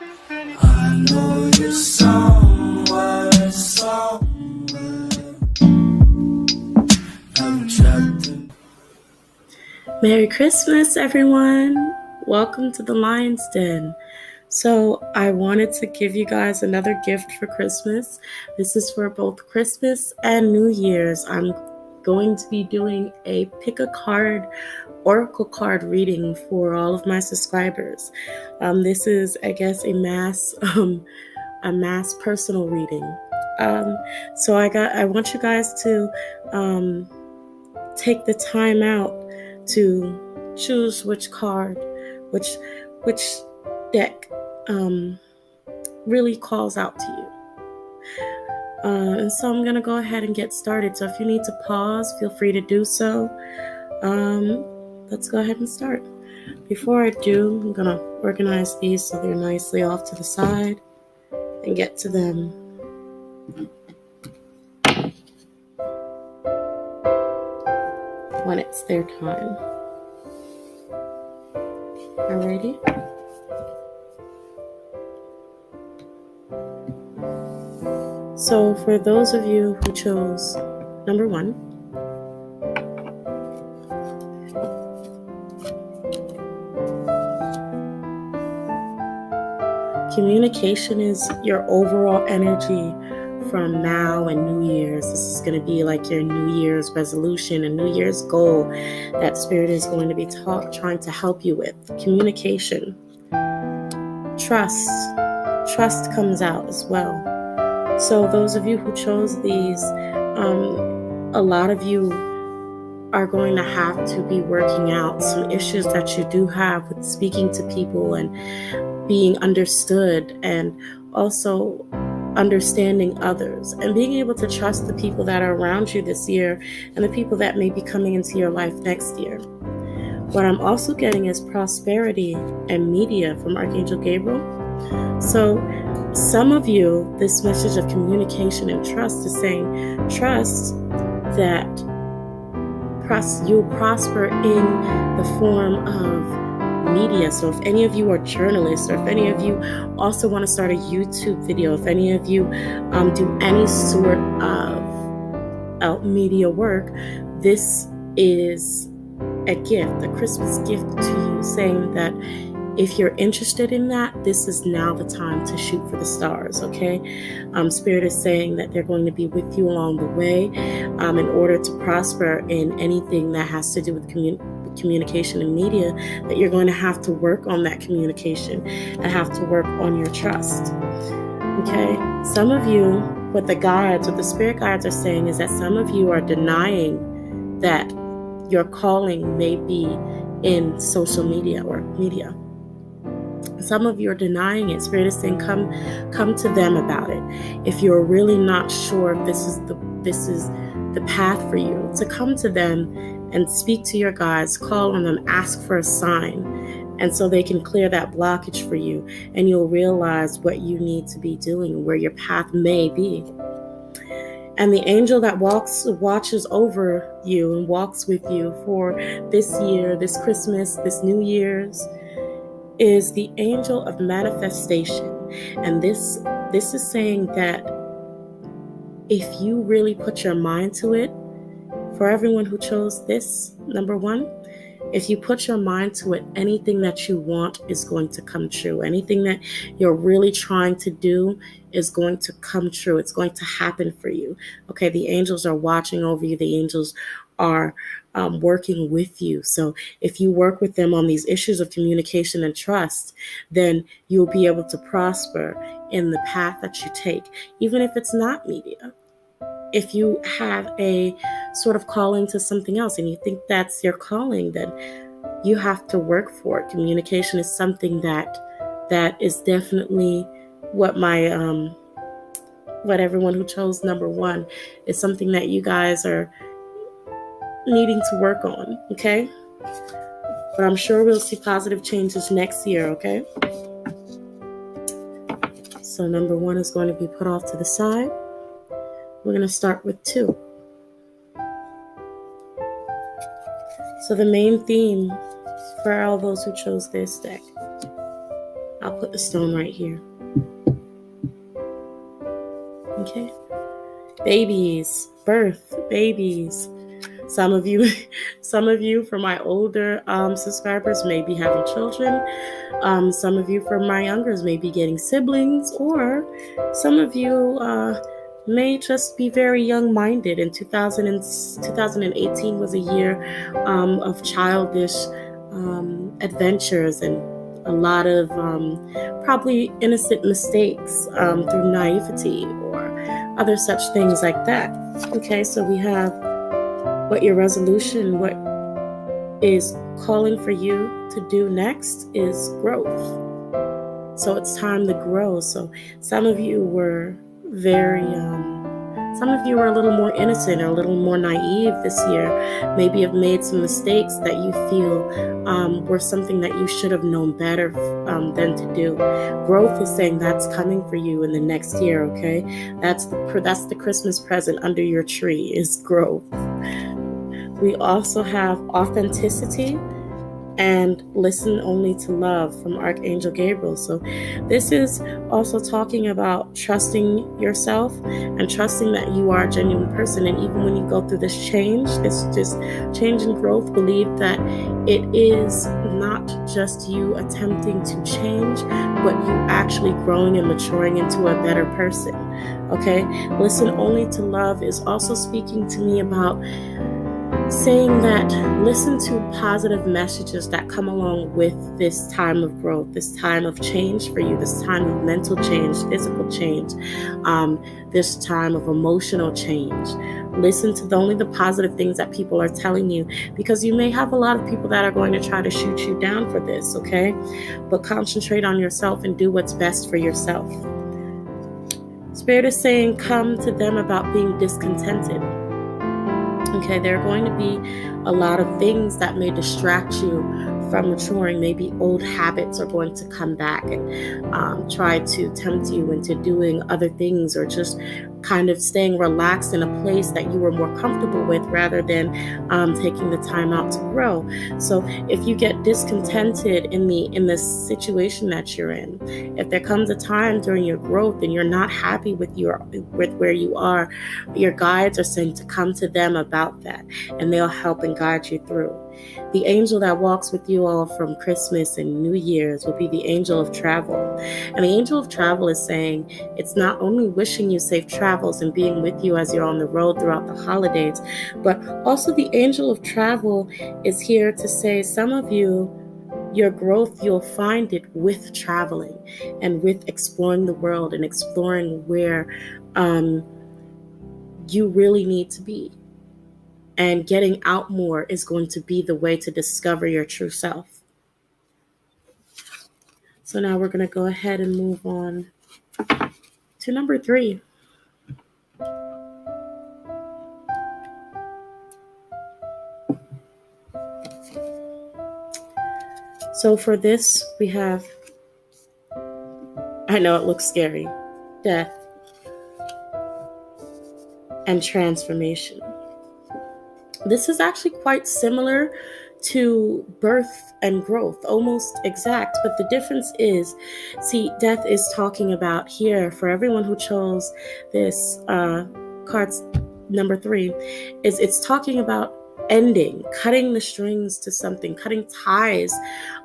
I know you're somewhere. I'm trapped in. Merry Christmas, everyone. Welcome to the Lion's Den. So I wanted to give you guys another gift for Christmas. This is for both Christmas and New Year's. I'm going to be doing a pick a card oracle card reading for all of my subscribers. This is, I guess, a mass personal reading. So I want you guys to take the time out to choose which card, which deck really calls out to you. And so I'm gonna go ahead and get started. So if you need to pause, feel free to do so. Let's go ahead and start. Before I do, I'm gonna organize these so they're nicely off to the side and get to them when it's their time. Alrighty? So for those of you who chose number 1, communication is your overall energy from now and New Year's. This is going to be like your New Year's resolution and New Year's goal that Spirit is going to be trying to help you with. Communication. Trust. Trust comes out as well. So those of you who chose these, a lot of you are going to have to be working out some issues that you do have with speaking to people and being understood, and also understanding others and being able to trust the people that are around you this year and the people that may be coming into your life next year. What I'm also getting is prosperity and media from Archangel Gabriel. So some of you, this message of communication and trust is saying, trust that you'll prosper in the form of media. So if any of you are journalists, or if any of you also want to start a YouTube video, if any of you do any sort of media work, this is a gift, a Christmas gift to you, saying that if you're interested in that, this is now the time to shoot for the stars, okay? Spirit is saying that they're going to be with you along the way in order to prosper in anything that has to do with communication and media, that you're going to have to work on that communication and have to work on your trust, okay? Some of you, what the spirit guides are saying is that some of you are denying that your calling may be in social media or media. Some of you are denying it. Spirit is saying, come to them about it. If you're really not sure if this is the path for you, to come to them and speak to your guides, call on them, ask for a sign, and so they can clear that blockage for you, and you'll realize what you need to be doing, where your path may be. And the angel that watches over you and walks with you for this year, this Christmas, this New Year's, is the angel of manifestation. And this is saying that if you really put your mind to it, for everyone who chose this, number 1, if you put your mind to it, anything that you want is going to come true. Anything that you're really trying to do is going to come true. It's going to happen for you. Okay, the angels are watching over you. The angels are working with you. So if you work with them on these issues of communication and trust, then you'll be able to prosper in the path that you take, even if it's not media. If you have a sort of calling to something else and you think that's your calling, then you have to work for it. Communication is something that is definitely what what everyone who chose number 1 is something that you guys are needing to work on, okay? But I'm sure we'll see positive changes next year, okay? So number 1 is going to be put off to the side. We're going to start with 2. So the main theme for all those who chose this deck I'll put the stone right here. Okay. Babies, birth, babies. Some of you for my older subscribers may be having children. Some of you for my youngers may be getting siblings, or some of you may just be very young-minded. And 2018 was a year of childish adventures and a lot of probably innocent mistakes through naivety or other such things like that. Okay, so we have what your resolution, what is calling for you to do next is growth. So it's time to grow. So some of you were some of you were a little more innocent or a little more naive this year. Maybe have made some mistakes that you feel were something that you should have known better than to do. Growth is saying that's coming for you in the next year, okay? That's the Christmas present under your tree is growth. We also have authenticity and listen only to love from Archangel Gabriel. So this is also talking about trusting yourself and trusting that you are a genuine person. And even when you go through this change and growth, believe that it is not just you attempting to change, but you actually growing and maturing into a better person. Okay? Listen only to love is also speaking to me about saying that listen to positive messages that come along with this time of growth, this time of change for you, this time of mental change, physical change, this time of emotional change. Listen to only the positive things that people are telling you, because you may have a lot of people that are going to try to shoot you down for this, okay? But concentrate on yourself and do what's best for yourself. Spirit is saying, come to them about being discontented. Okay, there are going to be a lot of things that may distract you from maturing. Maybe old habits are going to come back and try to tempt you into doing other things, or just kind of staying relaxed in a place that you were more comfortable with rather than taking the time out to grow. So if you get discontented in the situation that you're in, if there comes a time during your growth and you're not happy with where you are, your guides are saying to come to them about that, and they'll help and guide you through. The angel that walks with you all from Christmas and New Year's will be the angel of travel. And the angel of travel is saying it's not only wishing you safe travels and being with you as you're on the road throughout the holidays, but also the angel of travel is here to say some of you, your growth, you'll find it with traveling and with exploring the world and exploring where you really need to be. And getting out more is going to be the way to discover your true self. So now we're going to go ahead and move on to number 3. So for this, we have, I know it looks scary, death and transformation. This is actually quite similar to birth and growth, almost exact, but the difference is, see, death is talking about here, for everyone who chose this card's number 3, is it's talking about ending, cutting the strings to something, cutting ties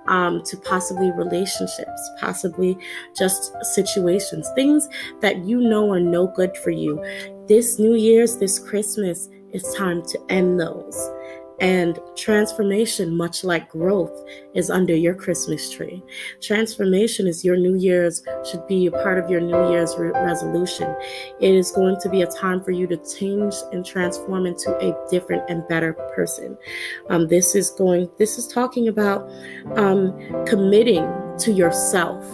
to possibly relationships, possibly just situations, things that you know are no good for you. This New Year's, this Christmas, it's time to end those. And transformation, much like growth, is under your Christmas tree. Transformation is your New Year's, should be a part of your New Year's resolution. It is going to be a time for you to change and transform into a different and better person. This is talking about committing to yourself.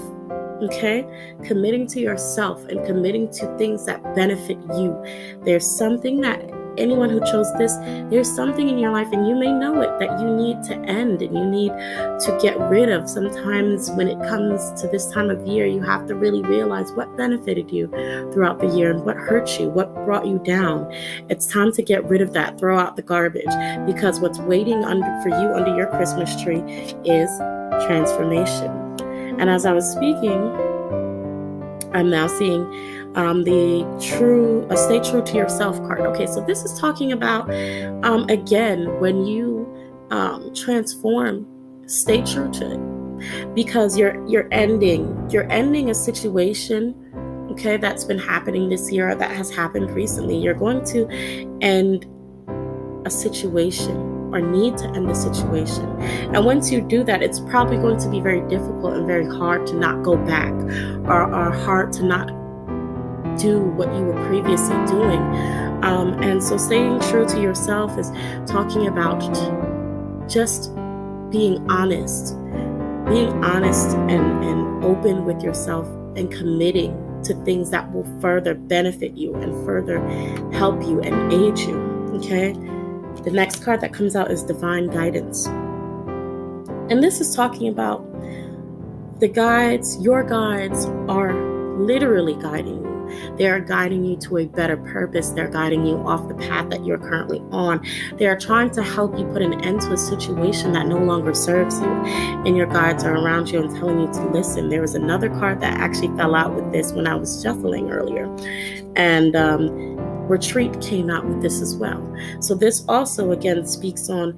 Okay? Committing to yourself and committing to things that benefit you. There's something that anyone who chose this, there's something in your life, and you may know it, that you need to end and you need to get rid of. Sometimes when it comes to this time of year, you have to really realize what benefited you throughout the year and what hurt you, what brought you down. It's time to get rid of that, throw out the garbage, because what's waiting for you under your Christmas tree is transformation. And as I was speaking, I'm now seeing stay true to yourself card. Okay, so this is talking about, again, when you transform, stay true to it, because you're ending a situation, okay, that's been happening this year or that has happened recently. You're going to end a situation or need to end the situation. And once you do that, it's probably going to be very difficult and very hard to not go back, or hard to not do what you were previously doing. And so staying true to yourself is talking about just being honest and open with yourself, and committing to things that will further benefit you and further help you and aid you. Okay? The next card that comes out is Divine Guidance. And this is talking about the guides. Your guides are literally guiding you. They are guiding you to a better purpose. They're guiding you off the path that you're currently on. They are trying to help you put an end to a situation that no longer serves you. And your guides are around you and telling you to listen. There was another card that actually fell out with this when I was shuffling earlier. And Retreat came out with this as well. So this also, again, speaks on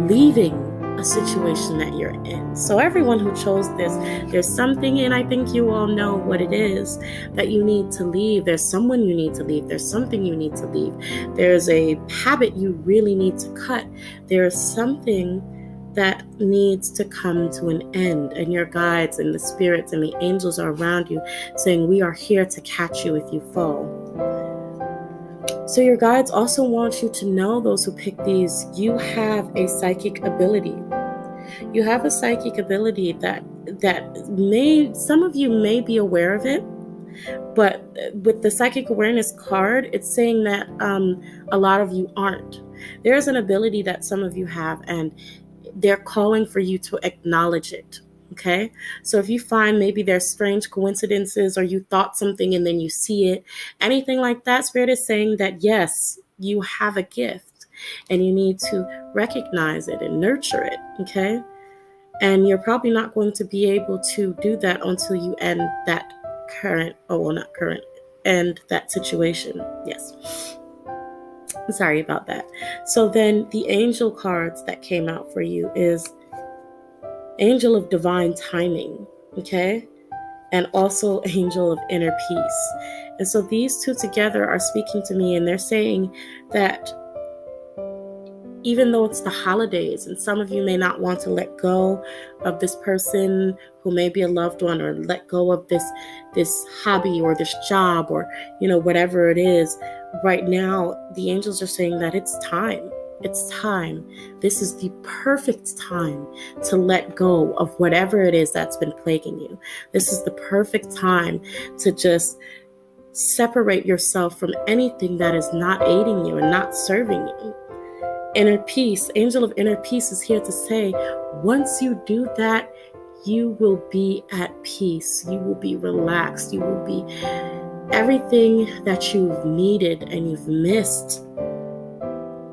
leaving a situation that you're in. So everyone who chose this, there's something, and I think you all know what it is, that you need to leave. There's someone you need to leave. There's something you need to leave. There's a habit you really need to cut. There's something that needs to come to an end, and your guides and the spirits and the angels are around you saying, we are here to catch you if you fall. So your guides also want you to know, those who pick these, you have a psychic ability. You have a psychic ability that some of you may be aware of it, but with the psychic awareness card, it's saying that a lot of you aren't. There's an ability that some of you have, and they're calling for you to acknowledge it. Okay, so if you find maybe there's strange coincidences, or you thought something and then you see it, anything like that, Spirit is saying that yes, you have a gift and you need to recognize it and nurture it. Okay, and you're probably not going to be able to do that until you end that end that situation. Yes. Sorry about that. So then the angel cards that came out for you is Angel of Divine Timing, okay? And also Angel of Inner Peace. And so these two together are speaking to me, and they're saying that even though it's the holidays, and some of you may not want to let go of this person who may be a loved one, or let go of this hobby or this job, or whatever it is, right now the angels are saying that it's time. It's time. This is the perfect time to let go of whatever it is that's been plaguing you. This is the perfect time to just separate yourself from anything that is not aiding you and not serving you. Inner peace, Angel of Inner Peace is here to say, once you do that, you will be at peace. You will be relaxed. You will be everything that you've needed and you've missed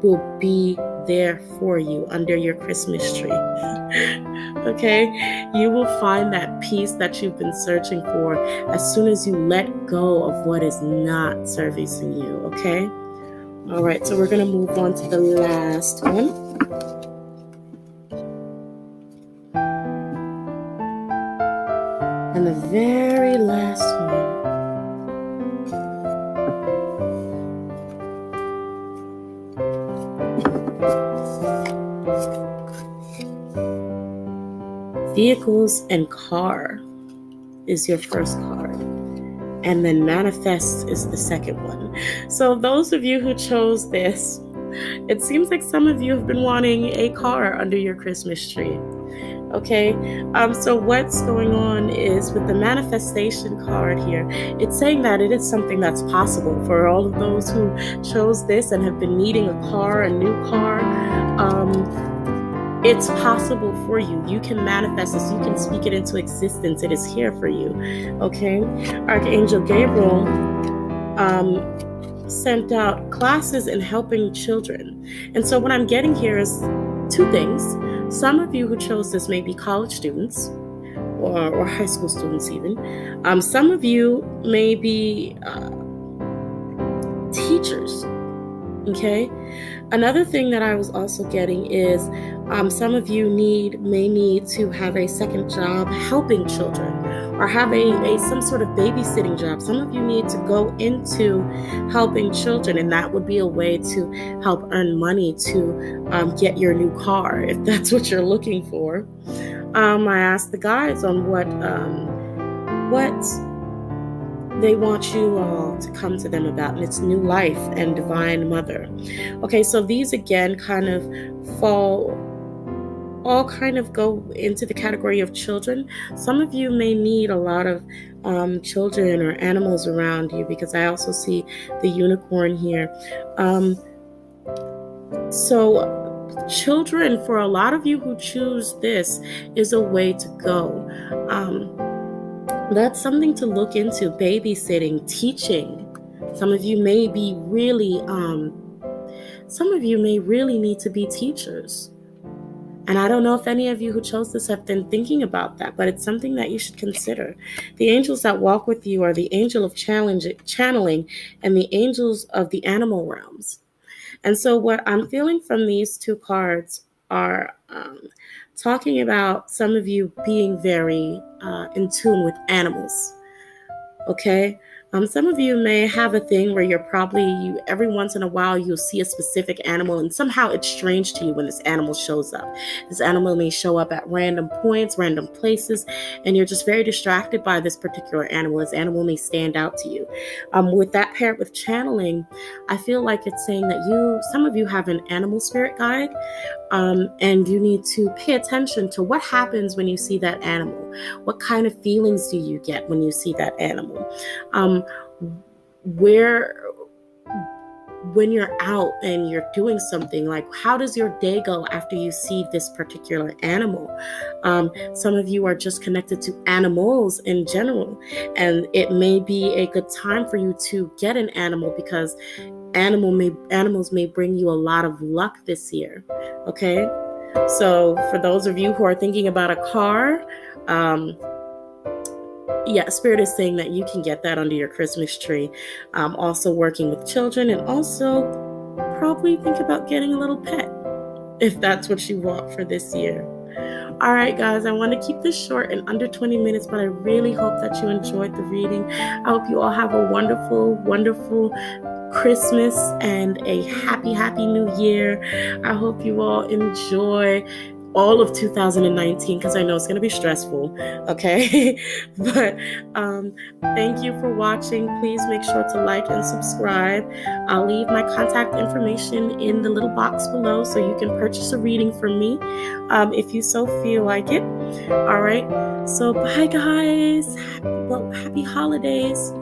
will be there for you under your Christmas tree. Okay? You will find that peace that you've been searching for as soon as you let go of what is not servicing you. Okay? All right, so we're going to move on to the last one. And the very last one. Vehicles and car is your first card. And then Manifest is the second one. So those of you who chose this, it seems like some of you have been wanting a car under your Christmas tree. Okay, so what's going on is with the manifestation card here, it's saying that it is something that's possible for all of those who chose this and have been needing a car, a new car. It's possible for you. You can manifest this. You can speak it into existence. It is here for you. Okay, Archangel Gabriel sent out classes in helping children. And so what I'm getting here is two things. Some of you who chose this may be college students, or high school students even. Some of you may be teachers, okay? Another thing that I was also getting is some of you may need to have a second job helping children, or have some sort of babysitting job. Some of you need to go into helping children, and that would be a way to help earn money to get your new car, if that's what you're looking for. I asked the guides on what they want you all to come to them about, and it's new life and divine mother. Okay, so these again kind of go into the category of children. Some of you may need a lot of children or animals around you, because I also see the unicorn here. So children, for a lot of you who choose this, is a way to go. That's something to look into. Babysitting, teaching. Some of you may really need to be teachers. And I don't know if any of you who chose this have been thinking about that, but it's something that you should consider. The angels that walk with you are the angel of channeling and the angels of the animal realms. And so what I'm feeling from these two cards are talking about some of you being very in tune with animals, okay? Some of you may have a thing where every once in a while you'll see a specific animal, and somehow it's strange to you when this animal shows up. This animal may show up at random points, random places, and you're just very distracted by this particular animal. This animal may stand out to you. With that paired with channeling, I feel like it's saying that some of you have an animal spirit guide, and you need to pay attention to what happens when you see that animal. What kind of feelings do you get when you see that animal? When you're out and you're doing something, like how does your day go after you see this particular animal? Some of you are just connected to animals in general, and it may be a good time for you to get an animal, because animals may bring you a lot of luck this year. Okay, so for those of you who are thinking about a car, Spirit is saying that you can get that under your Christmas tree. Also working with children, and also probably think about getting a little pet, if that's what you want for this year. All right, guys, I want to keep this short and under 20 minutes, but I really hope that you enjoyed the reading. I hope you all have a wonderful, wonderful Christmas and a happy, happy New Year. I hope you all enjoy all of 2019, because I know it's going to be stressful, okay? But thank you for watching. Please make sure to like and subscribe. I'll leave my contact information in the little box below, so you can purchase a reading from me if you so feel like it. All right, so bye, guys. Happy holidays.